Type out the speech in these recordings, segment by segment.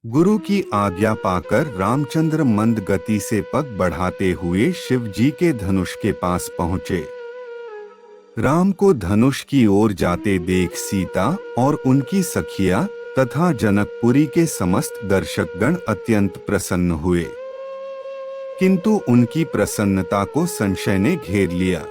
गुरु की आज्ञा पाकर रामचंद्र मंद गति से पग बढ़ाते हुए शिव जी के धनुष के पास पहुंचे। राम को धनुष की ओर जाते देख सीता और उनकी सखिया तथा जनकपुरी के समस्त दर्शकगण अत्यंत प्रसन्न हुए, किंतु उनकी प्रसन्नता को संशय ने घेर लिया।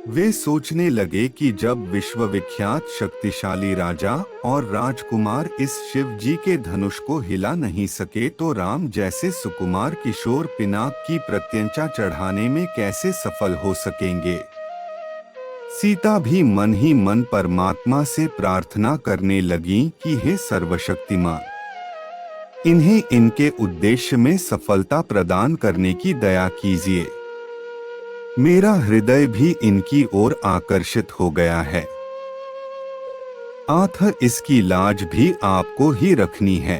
वे सोचने लगे कि जब विश्वविख्यात शक्तिशाली राजा और राजकुमार इस शिव जी के धनुष को हिला नहीं सके तो राम जैसे सुकुमार किशोर पिनाक की प्रत्यंचा चढ़ाने में कैसे सफल हो सकेंगे। सीता भी मन ही मन परमात्मा से प्रार्थना करने लगी कि हे सर्वशक्तिमान, इन्हें इनके उद्देश्य में सफलता प्रदान करने की दया कीजिए। मेरा हृदय भी इनकी ओर आकर्षित हो गया है, अतः इसकी लाज भी आपको ही रखनी है।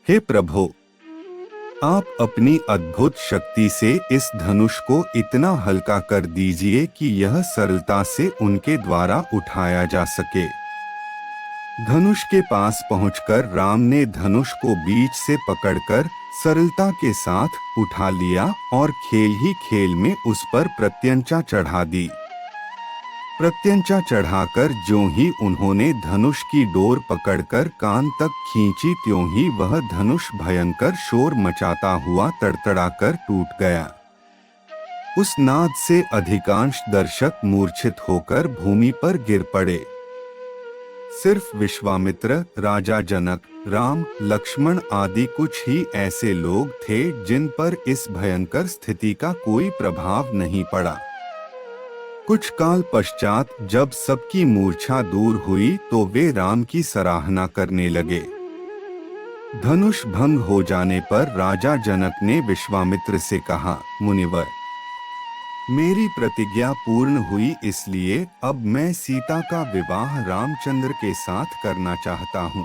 हे प्रभु, आप अपनी अद्भुत शक्ति से इस धनुष को इतना हल्का कर दीजिए कि यह सरलता से उनके द्वारा उठाया जा सके। धनुष के पास पहुंचकर राम ने धनुष को बीच से पकड़कर सरलता के साथ उठा लिया और खेल ही खेल में उस पर प्रत्यंचा चढ़ा दी। प्रत्यंचा चढ़ाकर ज्यों ही उन्होंने धनुष की डोर पकड़कर कान तक खींची त्यों ही वह धनुष भयंकर शोर मचाता हुआ तड़तड़ाकर टूट गया। उस नाद से अधिकांश दर्शक मूर्छित होकर भूमि पर गिर पड़े। सिर्फ विश्वामित्र, राजा जनक, राम, लक्ष्मण आदि कुछ ही ऐसे लोग थे जिन पर इस भयंकर स्थिति का कोई प्रभाव नहीं पड़ा। कुछ काल पश्चात जब सबकी मूर्छा दूर हुई तो वे राम की सराहना करने लगे। धनुष भंग हो जाने पर राजा जनक ने विश्वामित्र से कहा, मुनिवर, मेरी प्रतिज्ञा पूर्ण हुई, इसलिए अब मैं सीता का विवाह रामचंद्र के साथ करना चाहता हूँ।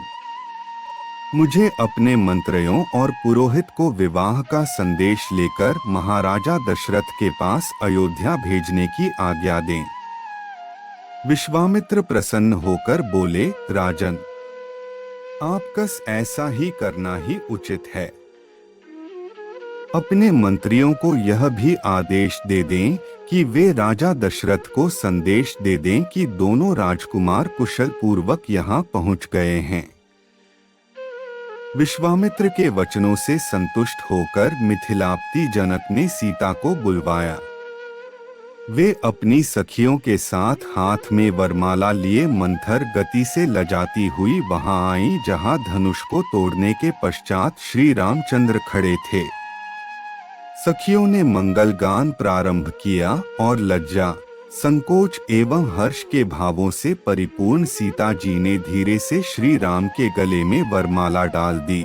मुझे अपने मंत्रियों और पुरोहित को विवाह का संदेश लेकर महाराजा दशरथ के पास अयोध्या भेजने की आज्ञा दें। विश्वामित्र प्रसन्न होकर बोले, राजन, आपका ऐसा ही करना ही उचित है। अपने मंत्रियों को यह भी आदेश दे दें कि वे राजा दशरथ को संदेश दे दें कि दोनों राजकुमार कुशल पूर्वक यहाँ पहुँच गए हैं। विश्वामित्र के वचनों से संतुष्ट होकर मिथिलापति जनक ने सीता को बुलवाया। वे अपनी सखियों के साथ हाथ में वरमाला लिए मंथर गति से लजाती हुई वहां आईं जहां धनुष को तोड़ने के पश्चात श्री रामचंद्र खड़े थे। सखियों ने मंगल गान प्रारंभ किया और लज्जा, संकोच एवं हर्ष के भावों से परिपूर्ण सीता जी ने धीरे से श्री राम के गले में वरमाला डाल दी।